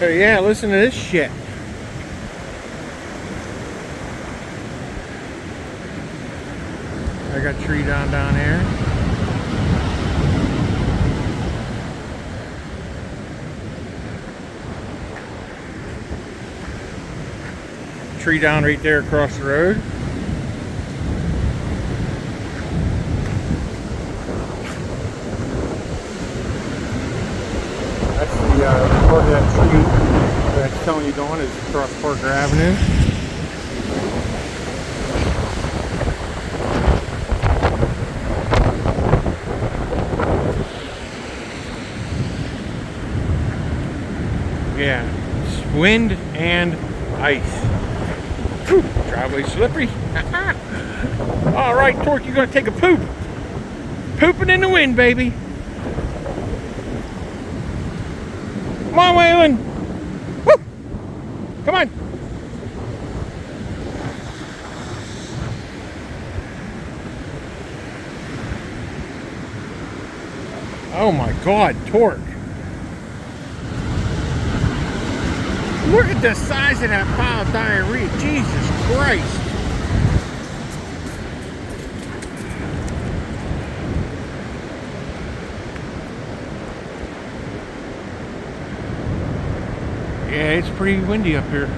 Oh yeah, listen to this shit. I got tree down here. Tree down right there across the road. That's the part of that tree that's telling you going is across Parker Avenue. Yeah, it's wind and ice. Whew, driveway slippery. All right, Torque, you're gonna take a poop. Pooping in the wind, baby. Come on, Waylon. Woo! Come on. Oh my God, Torque. Look at the size of that pile of diarrhea. Jesus Christ. Yeah, it's pretty windy up here.